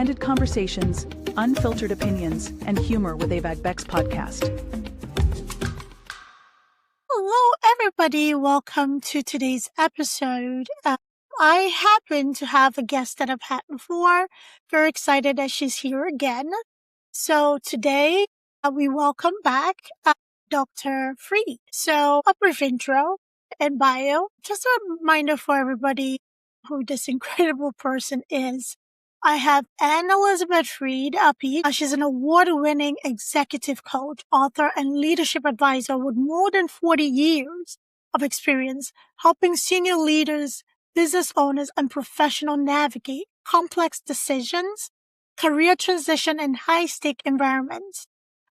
candid conversations, unfiltered opinions, and humor with Avag Beck's podcast. Hello, everybody. Welcome to today's episode. I happen to have a guest that I've had before. Very excited that she's here again. So today we welcome back Dr. Freed. So a brief intro and bio. Just a reminder for everybody who this incredible person is. I have Elizabeth Freed, she's an award-winning executive coach, author, and leadership advisor with more than 40 years of experience helping senior leaders, business owners, and professionals navigate complex decisions, career transition, and high-stake environments.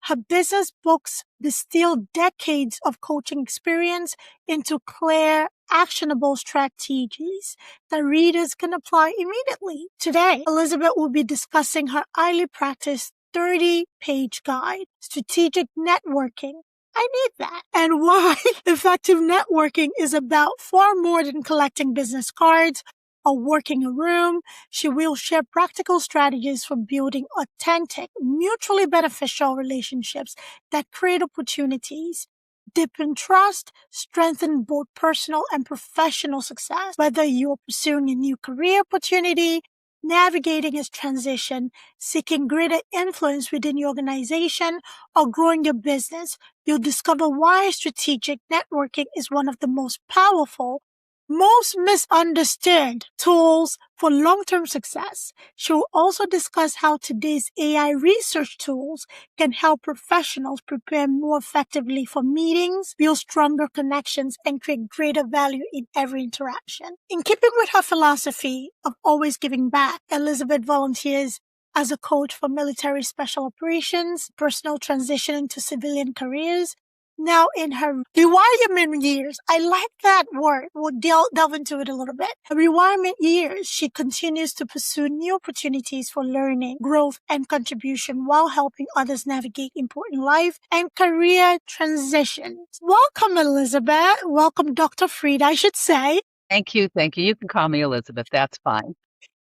Her business books distill decades of coaching experience into clear, actionable strategies that readers can apply immediately. Today, Elizabeth will be discussing her highly practiced 30-page guide, Strategic Networking. I need that. And why effective networking is about far more than collecting business cards or working a room. She will share practical strategies for building authentic, mutually beneficial relationships that create opportunities, deepen trust, strengthen both personal and professional success. Whether you're pursuing a new career opportunity, navigating its transition, seeking greater influence within your organization, or growing your business, you'll discover why strategic networking is one of the most powerful, most misunderstood tools for long-term success. She will also discuss how today's AI research tools can help professionals prepare more effectively for meetings, build stronger connections, and create greater value in every interaction. In keeping with her philosophy of always giving back, Elizabeth volunteers as a coach for military special operations, personal transition into civilian careers. Now, in her rewirement years, I like that word. We'll delve into it a little bit. Her rewirement years, she continues to pursue new opportunities for learning, growth, and contribution while helping others navigate important life and career transitions. Welcome, Elizabeth. Welcome, Dr. Freed, I should say. Thank you. Thank you. You can call me Elizabeth. That's fine.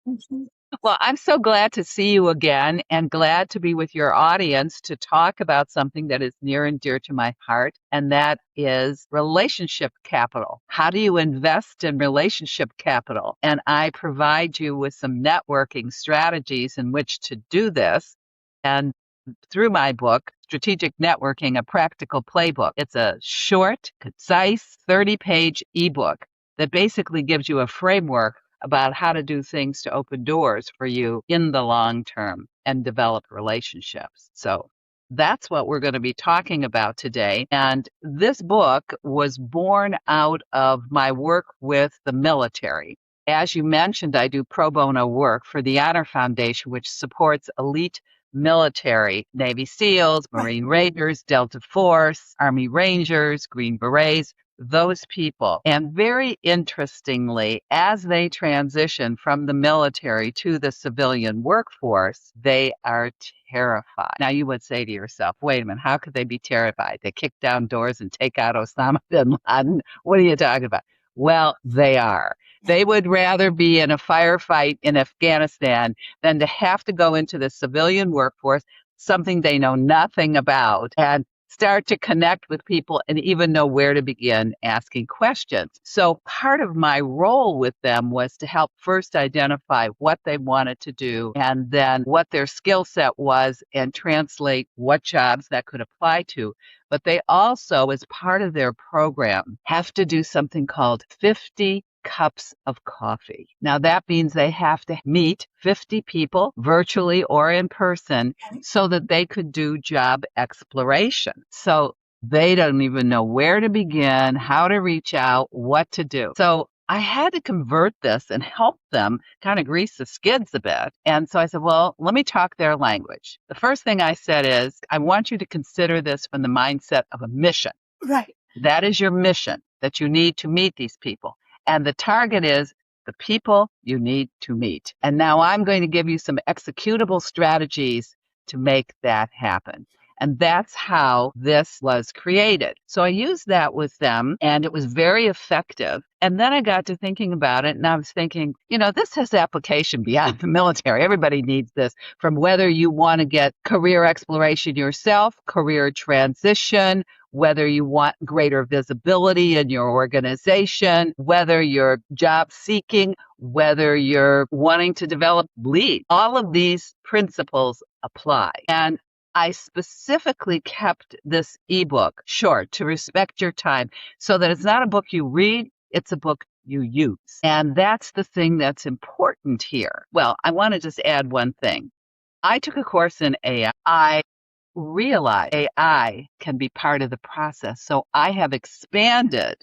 Mm-hmm. Well, I'm so glad to see you again and glad to be with your audience to talk about something that is near and dear to my heart, and that is relationship capital. How do you invest in relationship capital? And I provide you with some networking strategies in which to do this. And through my book, Strategic Networking, a Practical Playbook. It's a short, concise, 30-page ebook that basically gives you a framework about how to do things to open doors for you in the long term and develop relationships. So that's what we're going to be talking about today. And this book was born out of my work with the military. As you mentioned, I do pro bono work for the Honor Foundation, which supports elite military, Navy SEALs, Marine Rangers, Delta Force, Army Rangers, Green Berets, those people. And very interestingly, as they transition from the military to the civilian workforce, they are terrified. Now you would say to yourself, wait a minute, how could they be terrified? They kick down doors and take out Osama bin Laden. What are you talking about? Well, they are. They would rather be in a firefight in Afghanistan than to have to go into the civilian workforce, something they know nothing about, and start to connect with people and even know where to begin asking questions. So part of my role with them was to help first identify what they wanted to do and then what their skill set was and translate what jobs that could apply to. But they also, as part of their program, have to do something called 50 cups of coffee. Now that means they have to meet 50 people virtually or in person so that they could do job exploration. So they don't even know where to begin, how to reach out, what to do. So I had to convert this and help them kind of grease the skids a bit. And so I said, well, let me talk their language. The first thing I said is, I want you to consider this from the mindset of a mission. Right. That is your mission, that you need to meet these people. And the target is the people you need to meet. And now I'm going to give you some executable strategies to make that happen. And that's how this was created. So I used that with them, and it was very effective. And then I got to thinking about it, and I was thinking, this has application beyond the military. Everybody needs this, from whether you want to get career exploration yourself, career transition, whether you want greater visibility in your organization, whether you're job seeking, whether you're wanting to develop lead. All of these principles apply. And I specifically kept this ebook short to respect your time so that it's not a book you read, it's a book you use. And that's the thing that's important here. Well, I want to just add one thing. I took a course in AI. I realize AI can be part of the process. So I have expanded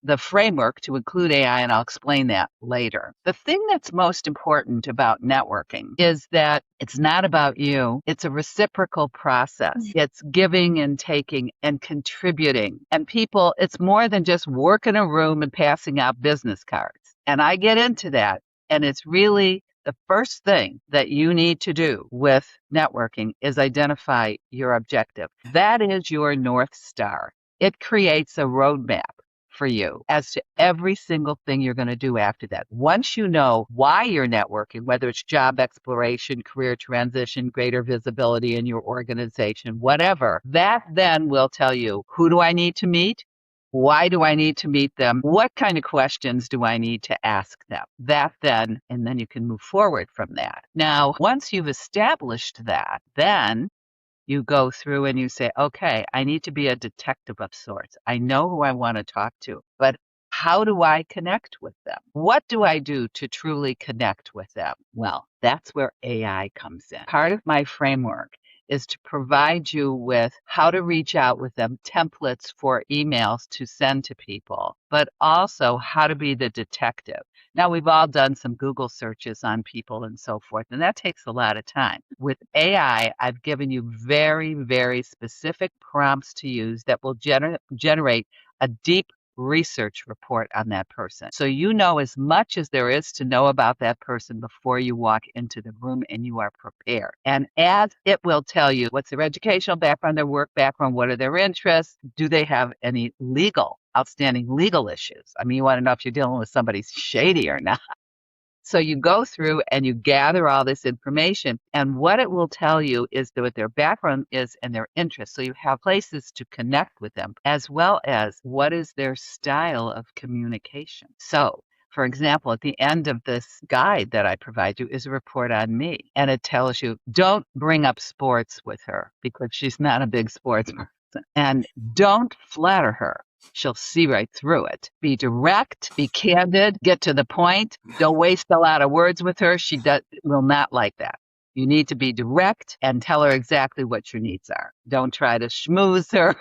the framework to include AI, and I'll explain that later. The thing that's most important about networking is that it's not about you. It's a reciprocal process. It's giving and taking and contributing. And people, it's more than just work in a room and passing out business cards. And I get into that. And it's really the first thing that you need to do with networking is identify your objective. That is your North Star. It creates a roadmap for you as to every single thing you're going to do after that. Once you know why you're networking, whether it's job exploration, career transition, greater visibility in your organization, whatever, that then will tell you, who do I need to meet? Why do I need to meet them? What kind of questions do I need to ask them? That then, and then you can move forward from that. Now, once you've established that, then you go through and you say, okay, I need to be a detective of sorts. I know who I want to talk to, but how do I connect with them? What do I do to truly connect with them? Well, that's where AI comes in. Part of my framework is to provide you with how to reach out with them, templates for emails to send to people, but also how to be the detective. Now, we've all done some Google searches on people and so forth, and that takes a lot of time. With AI, I've given you very, very specific prompts to use that will generate a deep research report on that person. So you know as much as there is to know about that person before you walk into the room, and you are prepared. And as it will tell you what's their educational background, their work background, what are their interests, do they have any outstanding legal issues? I mean, you want to know if you're dealing with somebody shady or not. So you go through and you gather all this information, and what it will tell you is what their background is and their interests. So you have places to connect with them, as well as what is their style of communication. So, for example, at the end of this guide that I provide you is a report on me, and it tells you, don't bring up sports with her because she's not a big sports person, and don't flatter her. She'll see right through it. Be direct, be candid, get to the point. Don't waste a lot of words with her. She will not like that. You need to be direct and tell her exactly what your needs are. Don't try to schmooze her.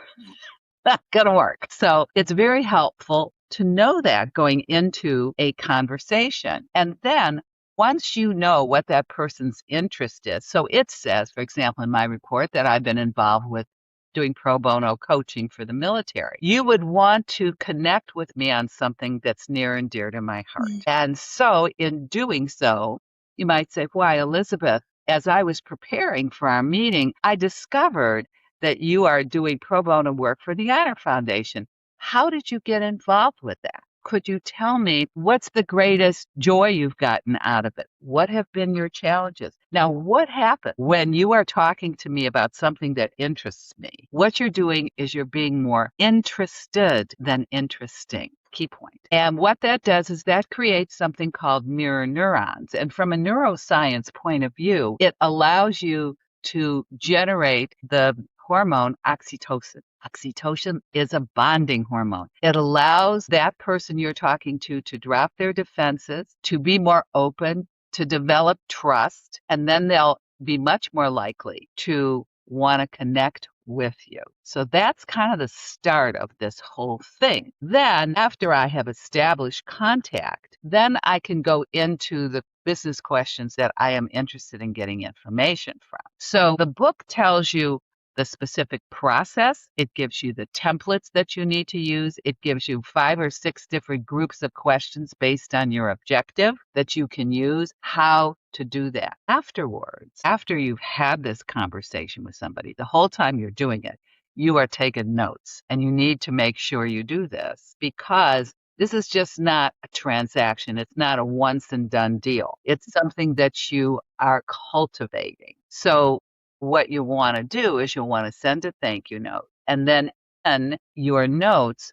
Not going to work. So it's very helpful to know that going into a conversation. And then once you know what that person's interest is, so it says, for example, in my report that I've been involved with doing pro bono coaching for the military. You would want to connect with me on something that's near and dear to my heart. And so in doing so, you might say, why, Elizabeth, as I was preparing for our meeting, I discovered that you are doing pro bono work for the Honor Foundation. How did you get involved with that? Could you tell me what's the greatest joy you've gotten out of it? What have been your challenges? Now, what happens when you are talking to me about something that interests me? What you're doing is you're being more interested than interesting. Key point. And what that does is that creates something called mirror neurons. And from a neuroscience point of view, it allows you to generate the hormone oxytocin. Oxytocin is a bonding hormone. It allows that person you're talking to drop their defenses, to be more open, to develop trust, and then they'll be much more likely to want to connect with you. So that's kind of the start of this whole thing. Then, after I have established contact, then I can go into the business questions that I am interested in getting information from. So the book tells you the specific process. It gives you the templates that you need to use. It gives you 5 or 6 different groups of questions based on your objective that you can use, how to do that. Afterwards, after you've had this conversation with somebody, the whole time you're doing it, you are taking notes, and you need to make sure you do this because this is just not a transaction. It's not a once and done deal. It's something that you are cultivating. So what you want to do is you'll want to send a thank you note, and then in your notes,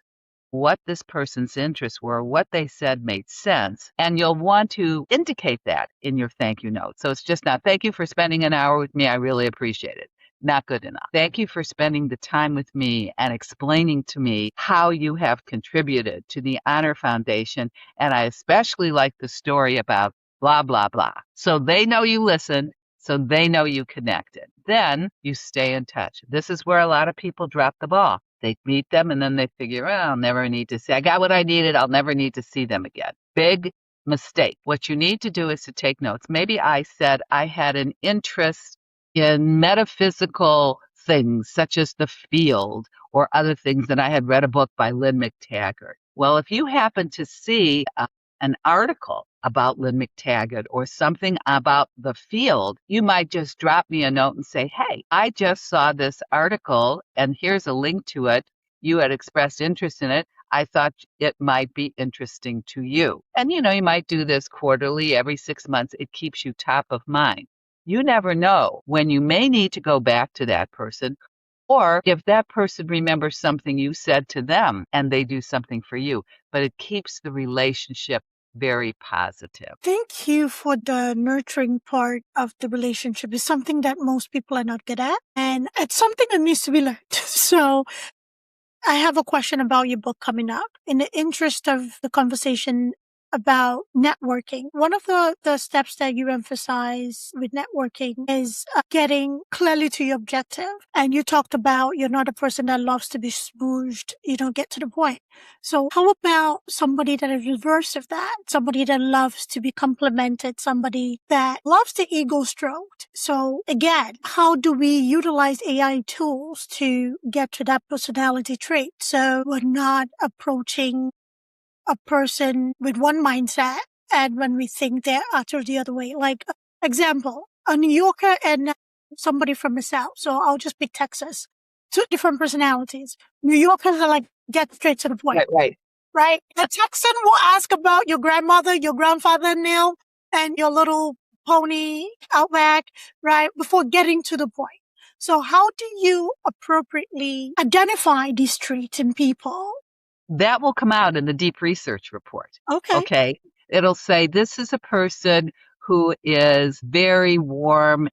what this person's interests were, what they said made sense, and you'll want to indicate that in your thank you note. So it's just not, thank you for spending an hour with me. I really appreciate it. Not good enough. Thank you for spending the time with me and explaining to me how you have contributed to the Honor Foundation. And I especially like the story about blah, blah, blah. So they know you listened. So they know you connected. Then you stay in touch. This is where a lot of people drop the ball. They meet them and then they figure, oh, I'll never need to see. I got what I needed. I'll never need to see them again. Big mistake. What you need to do is to take notes. Maybe I said I had an interest in metaphysical things such as the field or other things, and I had read a book by Lynn McTaggart. Well, if you happen to see an article about Lynn McTaggart or something about the field, you might just drop me a note and say, hey, I just saw this article and here's a link to it. You had expressed interest in it. I thought it might be interesting to you. And, you might do this quarterly, every 6 months. It keeps you top of mind. You never know when you may need to go back to that person, or if that person remembers something you said to them and they do something for you, but it keeps the relationship very positive. Thank you for the nurturing part of the relationship. It's something that most people are not good at, and it's something that needs to be learned. So I have a question about your book coming up. In the interest of the conversation about networking, one of the steps that you emphasize with networking is getting clearly to your objective. And you talked about you're not a person that loves to be smooshed. You don't get to the point. So how about somebody that is reverse of that? Somebody that loves to be complimented, somebody that loves the ego stroked. So again, how do we utilize AI tools to get to that personality trait? So we're not approaching a person with one mindset, and when we think they're utter the other way. Like, example, a New Yorker and somebody from the South. So I'll just pick Texas. 2 different personalities. New Yorkers are like, get straight to the point. Right? The Texan will ask about your grandmother, your grandfather, Neil, and your little pony out back, right? Before getting to the point. So how do you appropriately identify these traits in people? That will come out in the deep research report. Okay. It'll say this is a person who is very warm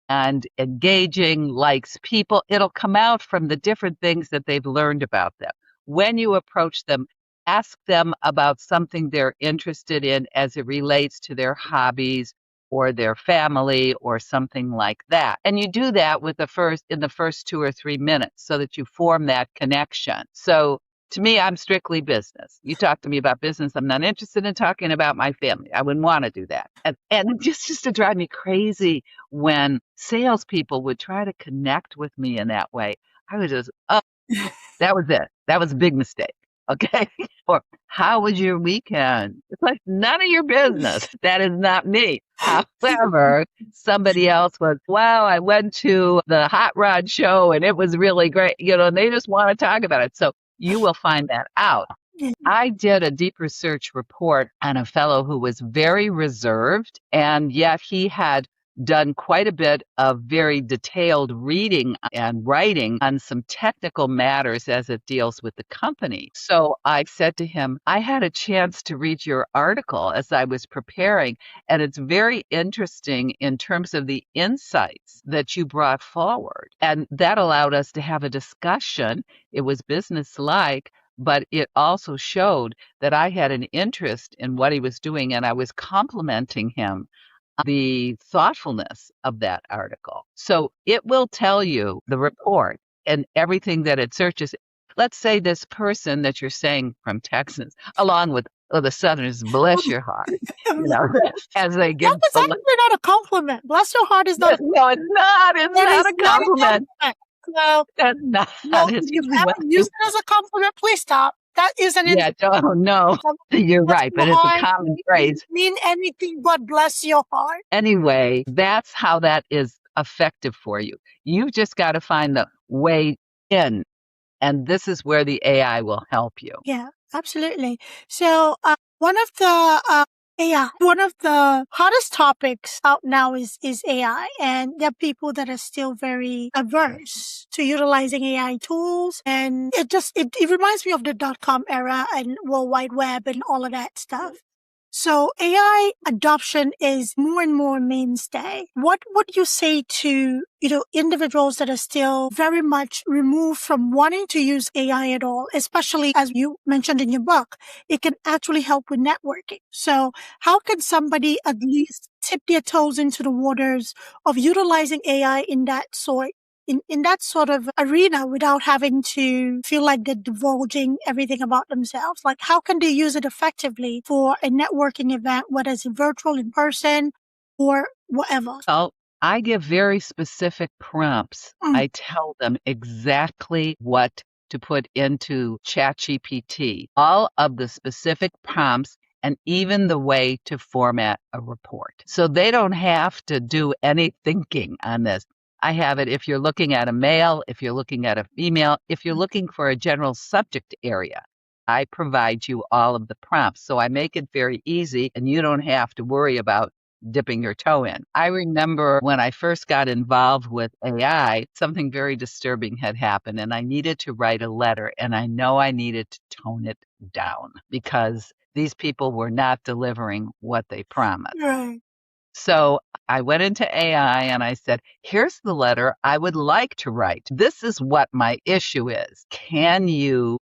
and engaging, likes people. It'll come out from the different things that they've learned about them. When you approach them, ask them about something they're interested in as it relates to their hobbies or their family or something like that. And you do that in the first 2 or 3 minutes so that you form that connection. So to me, I'm strictly business. You talk to me about business. I'm not interested in talking about my family. I wouldn't want to do that. And it just used to drive me crazy when salespeople would try to connect with me in that way. I would just, oh, that was it. That was a big mistake. Okay. Or how was your weekend? It's like none of your business. That is not me. However, somebody else was, wow, I went to the hot rod show and it was really great. And they just want to talk about it. So you will find that out. I did a deep research report on a fellow who was very reserved, and yet he had done quite a bit of very detailed reading and writing on some technical matters as it deals with the company. So I said to him, I had a chance to read your article as I was preparing, and it's very interesting in terms of the insights that you brought forward. And that allowed us to have a discussion. It was business-like, but it also showed that I had an interest in what he was doing, and I was complimenting him the thoughtfulness of that article. So it will tell you the report and everything that it searches. Let's say this person that you're saying from Texas, along with the Southerners, bless your heart, as they give. That was actually not a compliment. Bless your heart is not. No, it's not. It's not a compliment. No, That's not, no, if it's you've usually ever what I used it as a compliment, please stop. That is an yeah, insult. oh, no, you're Bless right, your but it's a heart. common Didn't phrase. mean anything but bless your heart. Anyway, that's how that is effective for you. You've just got to find the way in, and this is where the AI will help you. Yeah, absolutely. So, one of the hottest topics out now is AI, and there are people that are still very averse to utilizing AI tools, and it reminds me of the .com era and World Wide Web and all of that stuff. So AI adoption is more and more mainstay. What would you say to, individuals that are still very much removed from wanting to use AI at all, especially as you mentioned in your book, it can actually help with networking. So how can somebody at least tip their toes into the waters of utilizing AI in that sort of arena without having to feel like they're divulging everything about themselves? Like, how can they use it effectively for a networking event, whether it's virtual, in person, or whatever? Well, I give very specific prompts. Mm, I tell them exactly what to put into ChatGPT, all of the specific prompts, and even the way to format a report. So they don't have to do any thinking on this. I have it if you're looking at a male, if you're looking at a female, if you're looking for a general subject area. I provide you all of the prompts. So I make it very easy and you don't have to worry about dipping your toe in. I remember when I first got involved with AI, something very disturbing had happened and I needed to write a letter and I know I needed to tone it down because these people were not delivering what they promised. right. So I went into AI and I said, here's the letter I would like to write. This is what my issue is. Can you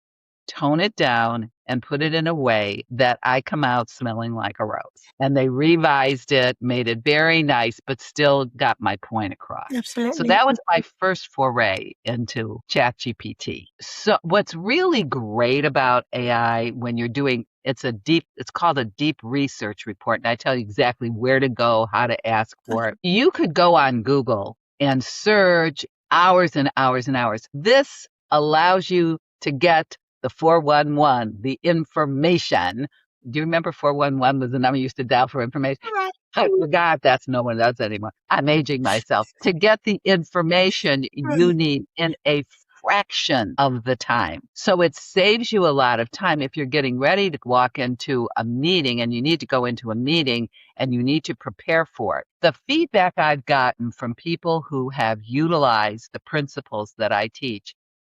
tone it down and put it in a way that I come out smelling like a rose? And they revised it, made it very nice, but still got my point across. So Absolutely. that was my first foray into ChatGPT. So what's really great about AI when you're doing it's called a deep research report. And I tell you exactly where to go, how to ask for it. You could go on Google and search hours and hours and hours. This allows you to get the 411, the information. Do you remember 411 was the number you used to dial for information? Right. I forgot that's no one does anymore. I'm aging myself. To get the information you Right. need in a fraction of the time. So it saves you a lot of time if you're getting ready to walk into a meeting and you need to go into a meeting and you need to prepare for it. The feedback I've gotten from people who have utilized the principles that I teach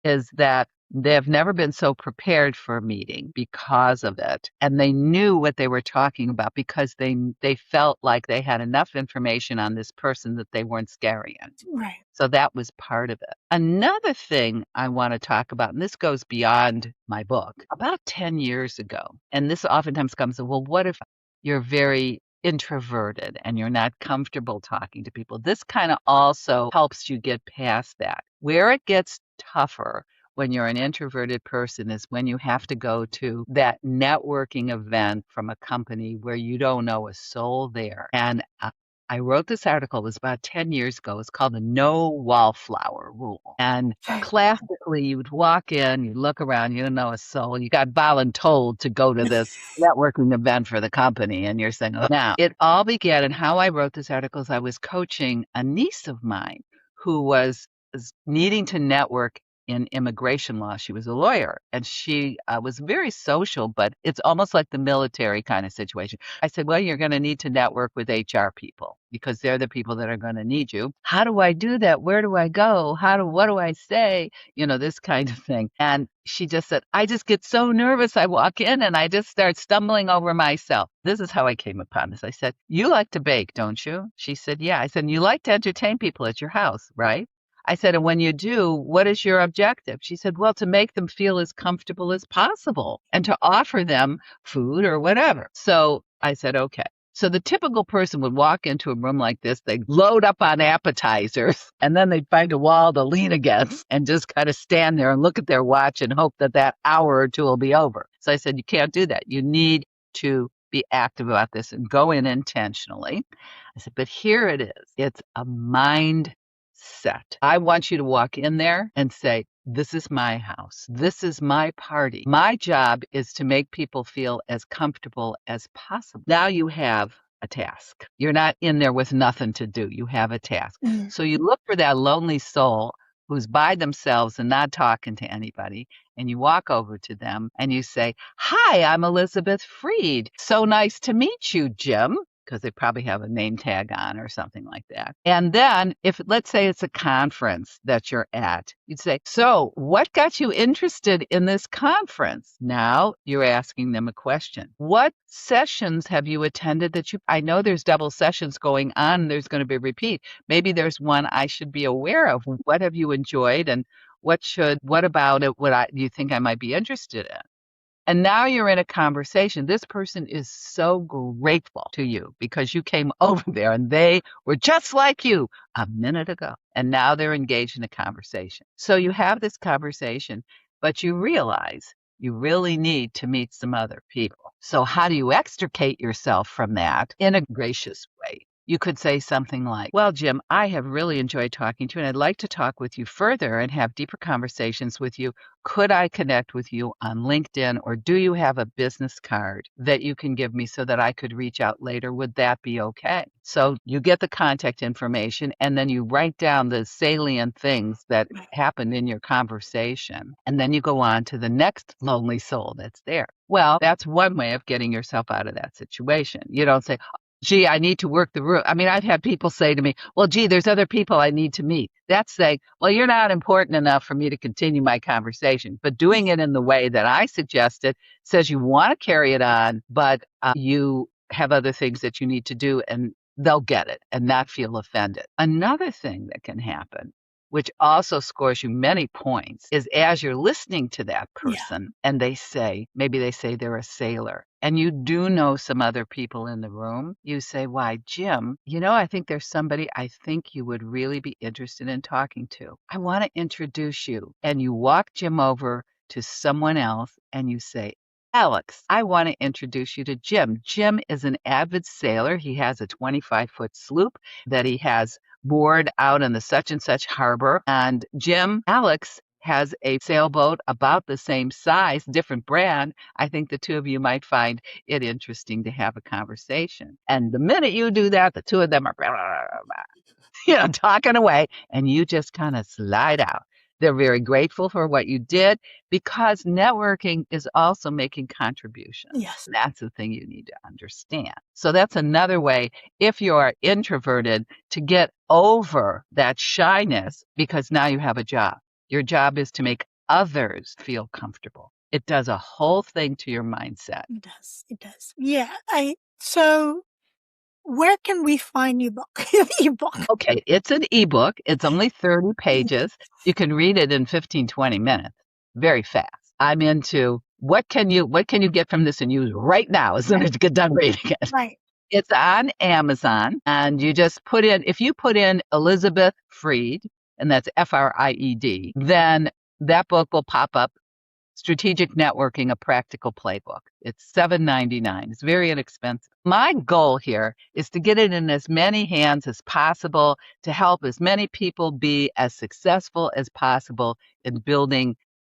is that they've never been so prepared for a meeting because of it. And they knew what they were talking about because they felt like they had enough information on this person that they weren't scary in. Right. So that was part of it. Another thing I want to talk about, and this goes beyond my book, about 10 years ago, and this oftentimes comes, well, what if you're very introverted and you're not comfortable talking to people? This kind of also helps you get past that. Where it gets tougher when you're an introverted person is when you have to go to that networking event from a company where you don't know a soul there. And I wrote this article, it was about 10 years ago. It's called the No Wallflower Rule. And classically, you would walk in, you look around, you don't know a soul. You got voluntold to go to this networking event for the company. And you're saying, oh. Now, it all began, and how I wrote this article is I was coaching a niece of mine who was needing to network in immigration law. She was a lawyer and she was very social, but it's almost like the military kind of situation. I said, well, you're going to need to network with HR people because they're the people that are going to need you. How do I do that? Where do I go? What do I say? This kind of thing. And she just said, I just get so nervous. I walk in and I just start stumbling over myself. This is how I came upon this. I said, you like to bake, don't you? She said, yeah. I said, you like to entertain people at your house, right? I said, and when you do, what is your objective? She said, well, to make them feel as comfortable as possible and to offer them food or whatever. So I said, okay. So the typical person would walk into a room like this, they'd load up on appetizers, and then they'd find a wall to lean against and just kind of stand there and look at their watch and hope that that hour or two will be over. So I said, you can't do that. You need to be active about this and go in intentionally. I said, but here it is. It's a mind set. I want you to walk in there and say, this is my house. This is my party. My job is to make people feel as comfortable as possible. Now you have a task. You're not in there with nothing to do. You have a task. Mm. So you look for that lonely soul who's by themselves and not talking to anybody. And you walk over to them and you say, hi, I'm Elizabeth Freed. So nice to meet you, Jim. Because they probably have a name tag on or something like that. And then if, let's say it's a conference that you're at, you'd say, so what got you interested in this conference? Now you're asking them a question. What sessions have you attended that I know there's double sessions going on. There's going to be a repeat. Maybe there's one I should be aware of. What have you enjoyed and what about it do you think I might be interested in? And now you're in a conversation. This person is so grateful to you because you came over there and they were just like you a minute ago. And now they're engaged in a conversation. So you have this conversation, but you realize you really need to meet some other people. So how do you extricate yourself from that in a gracious way? You could say something like, well, Jim, I have really enjoyed talking to you and I'd like to talk with you further and have deeper conversations with you. Could I connect with you on LinkedIn, or do you have a business card that you can give me so that I could reach out later? Would that be okay? So you get the contact information and then you write down the salient things that happened in your conversation. And then you go on to the next lonely soul that's there. Well, that's one way of getting yourself out of that situation. You don't say, gee, I need to work the room. I mean, I've had people say to me, well, gee, there's other people I need to meet. That's saying, well, you're not important enough for me to continue my conversation. But doing it in the way that I suggested says you want to carry it on, but you have other things that you need to do and they'll get it and not feel offended. Another thing that can happen, which also scores you many points, is as you're listening to that person and maybe they say they're a sailor, and you do know some other people in the room, you say, why, Jim, I think there's somebody I think you would really be interested in talking to. I want to introduce you. And you walk Jim over to someone else and you say, Alex, I want to introduce you to Jim. Jim is an avid sailor. He has a 25-foot sloop that he has moored out in the such and such harbor. And Alex has a sailboat about the same size, different brand. I think the two of you might find it interesting to have a conversation. And the minute you do that, the two of them are, talking away, and you just kind of slide out. They're very grateful for what you did because networking is also making contributions. Yes. That's the thing you need to understand. So that's another way, if you are introverted, to get over that shyness, because now you have a job. Your job is to make others feel comfortable. It does a whole thing to your mindset. It does. Yeah. So where can we find your ebook? Okay, it's an ebook. It's only 30 pages. You can read it in 15, 20 minutes. Very fast. I'm into what can you get from this and use right now as soon as you get done reading it. Right. It's on Amazon, and you just if you put in Elizabeth Freed, and that's Fried, then that book will pop up. Strategic Networking, a Practical Playbook. It's $7.99. It's very inexpensive. My goal here is to get it in as many hands as possible to help as many people be as successful as possible in building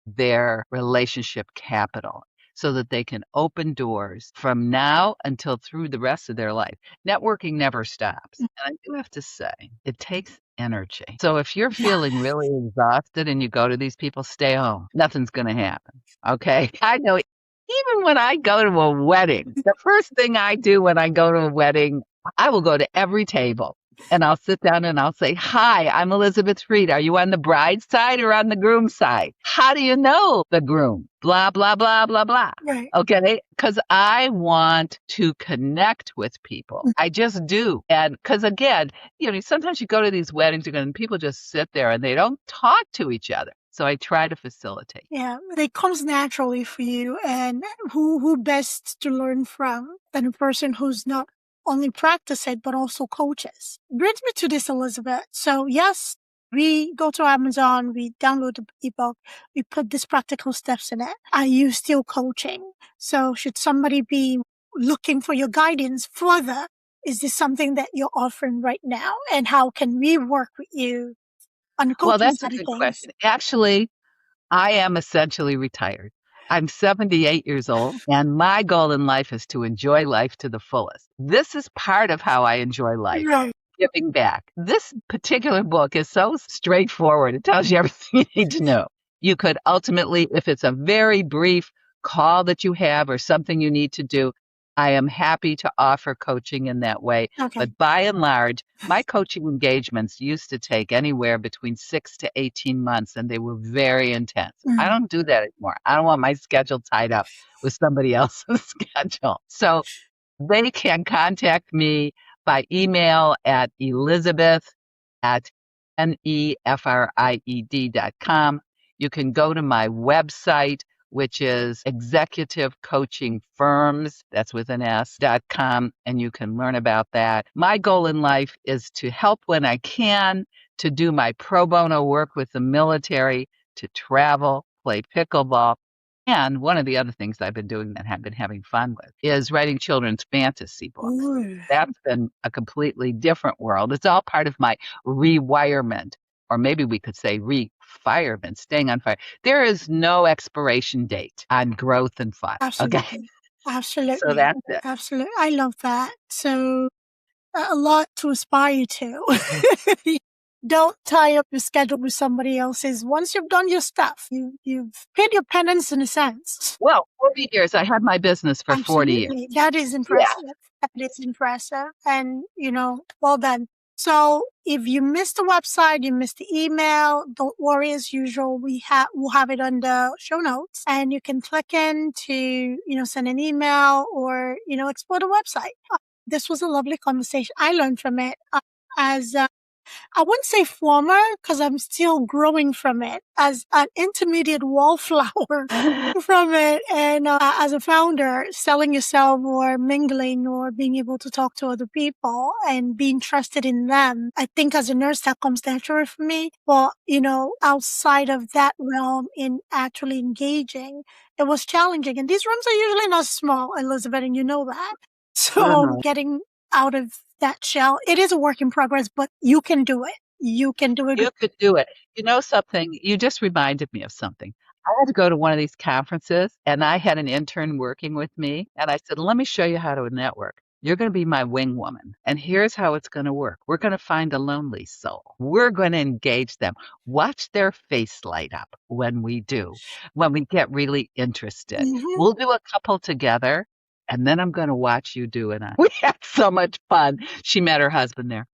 their relationship capital so that they can open doors from now until through the rest of their life. Networking never stops. And I do have to say, it takes energy. So if you're feeling really exhausted and you go to these people, stay home. Nothing's going to happen. Okay. I know even when I go to a wedding, the first thing I do when I go to a wedding, I will go to every table and I'll sit down and I'll say, hi, I'm Elizabeth Freed. Are you on the bride's side or on the groom's side? How do you know the groom? Blah, blah, blah, blah, blah. Right. Okay. Because I want to connect with people. I just do. And because again, sometimes you go to these weddings and people just sit there and they don't talk to each other. So I try to facilitate. Yeah, it comes naturally for you. And who best to learn from than a person who's not only practice it, but also coaches. Brings me to this, Elizabeth. So yes, we go to Amazon, we download the ebook, we put these practical steps in it. Are you still coaching? So should somebody be looking for your guidance further? Is this something that you're offering right now? And how can we work with you on the Well, coaching that's a side of good things? question. Actually, I am essentially retired. I'm 78 years old, and my goal in life is to enjoy life to the fullest. This is part of how I enjoy life, Right. giving back. This particular book is so straightforward. It tells you everything you need to know. You could ultimately, if it's a very brief call that you have or something you need to do, I am happy to offer coaching in that way. Okay. But by and large, my coaching engagements used to take anywhere between 6 to 18 months, and they were very intense. I Mm. don't do that anymore. I don't want my schedule tied up with somebody else's schedule. So they can contact me by email at Elizabeth at nefried.com. You can go to my website, which is Executive Coaching Firms, that's with an S.com, and you can learn about that. My goal in life is to help when I can, to do my pro bono work with the military, to travel, play pickleball. And one of the other things I've been doing that I've been having fun with is writing children's fantasy books. Ooh. That's been a completely different world. It's all part of my rewirement, or maybe we could say refirement, staying on fire. There is no expiration date on growth and fun. Okay. Absolutely. So Absolutely. that's it. Absolutely. I love that. So a lot to aspire to. Don't tie up your schedule with somebody else's. Once you've done your stuff, you've paid your penance in a sense. Well, 40 years. I had my business for 40 years. Absolutely. That is Yeah. impressive. That is impressive. And, well done. So if you missed the website, you missed the email, don't worry. As usual, we'll have it on the show notes, and you can click in to, send an email or, explore the website. This was a lovely conversation. I learned from it as I wouldn't say former, because I'm still growing from it, as an intermediate wallflower from it, and as a founder, selling yourself or mingling or being able to talk to other people and being trusted in them. I think as a nurse, that comes naturally for me. But, outside of that realm in actually engaging, it was challenging. And these rooms are usually not small, Elizabeth, and you know that. So getting out of that shell, it is a work in progress, but you can do it. You can do it. You could do it. You know something? You just reminded me of something. I had to go to one of these conferences, and I had an intern working with me, and I said, "Let me show you how to network. You're going to be my wing woman, and here's how it's going to work. We're going to find a lonely soul. We're going to engage them. Watch their face light up when we do, when we get really interested. Mhm. We'll do a couple together, and then I'm going to watch you do it." We had so much fun. She met her husband there.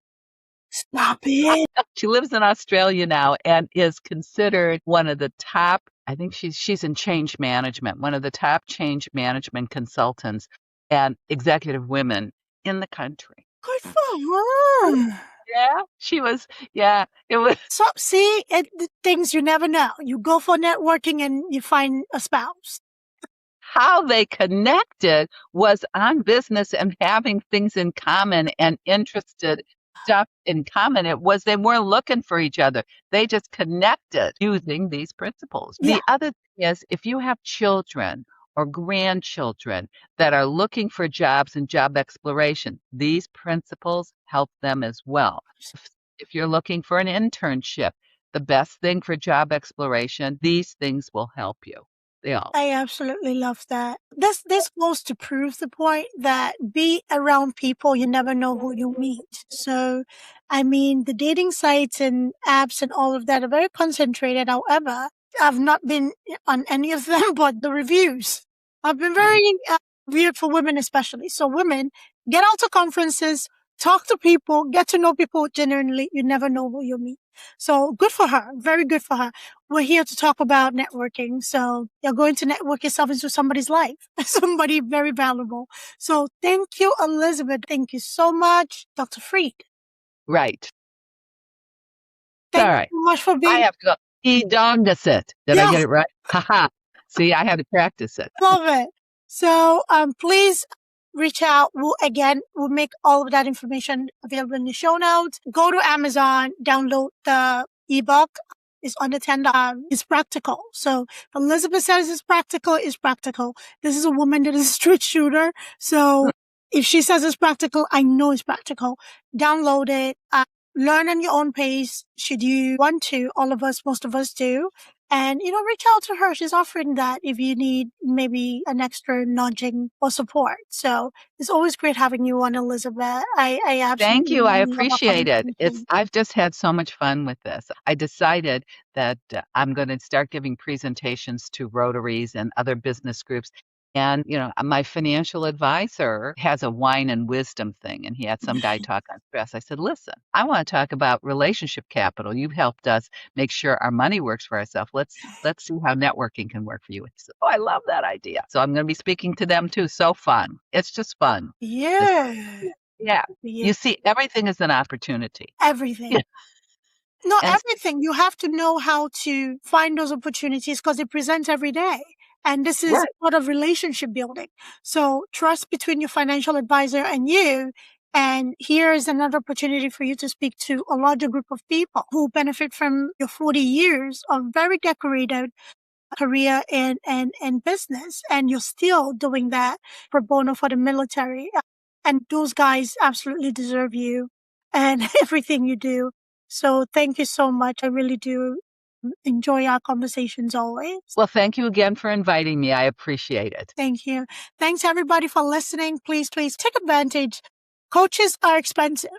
Stop it. She lives in Australia now and is considered one of the top, I think she's in change management, one of the top change management consultants and executive women in the country. Good for her. Yeah, yeah, it was. So, see, the things you never know. You go for networking and you find a spouse. How they connected was on business and having things in common and interested stuff in common. They weren't looking for each other. They just connected using these principles. Yeah. The other thing is, if you have children or grandchildren that are looking for jobs and job exploration, these principles help them as well. If you're looking for an internship, the best thing for job exploration, these things will help you. They all. I absolutely love that. This goes to prove the point that be around people, you never know who you meet. So, I mean, the dating sites and apps and all of that are very concentrated. However, I've not been on any of them, but the reviews have been very weird for women, especially. So, women, get out to conferences, talk to people, get to know people genuinely. You never know who you'll meet. So, good for her. Very good for her. We're here to talk about networking. So you're going to network yourself into somebody's life, somebody very valuable. So thank you, Elizabeth. Thank you so much, Dr. Fried. Right. Thank All you right. so much for being. I have to go. Edongus. Did I get it right? Haha. See, I had to practice it. Love it. So please reach out. We'll make all of that information available in the show notes. Go to Amazon, download the ebook. Is under $10. It's practical. So Elizabeth says it's practical. It's practical. This is a woman that is a straight shooter. So if she says it's practical, I know it's practical. Download it. learn on your own pace. Should you want to, most of us do. And, reach out to her. She's offering that if you need maybe an extra nudging or support. So it's always great having you on, Elizabeth. I Thank absolutely you. I love our appreciate it. conversation. I've just had so much fun with this. I decided that I'm going to start giving presentations to Rotaries and other business groups. And, my financial advisor has a wine and wisdom thing, and he had some guy talk on stress. I said, listen, I want to talk about relationship capital. You've helped us make sure our money works for ourselves. Let's see how networking can work for you. He said, oh, I love that idea. So I'm going to be speaking to them too. So fun. It's just fun. Yeah. Yeah. Yeah. You see, everything is an opportunity. Everything. Yeah. Not And everything. You have to know how to find those opportunities because it presents every day. And this is right. part of relationship building. So trust between your financial advisor and you. And here is another opportunity for you to speak to a larger group of people who benefit from your 40 years of very decorated career and business. And you're still doing that pro bono for the military. And those guys absolutely deserve you and everything you do. So thank you so much. I really do enjoy our conversations always. Well, thank you again for inviting me. I appreciate it. Thank you. Thanks everybody for listening. Please take advantage. Coaches are expensive.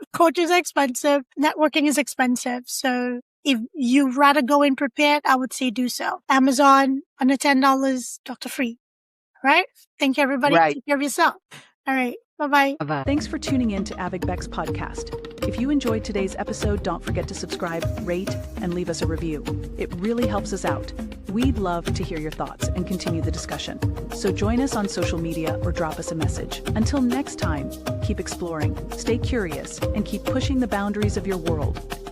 Networking is expensive. So if you'd rather go in prepared, I would say do so. Amazon, under $10, Dr. Free. All right? Thank you, everybody. Right. Take care of yourself. All right. Bye-bye. Bye-bye. Thanks for tuning in to Avik Beck's podcast. If you enjoyed today's episode, don't forget to subscribe, rate, and leave us a review. It really helps us out. We'd love to hear your thoughts and continue the discussion. So join us on social media or drop us a message. Until next time, keep exploring, stay curious, and keep pushing the boundaries of your world.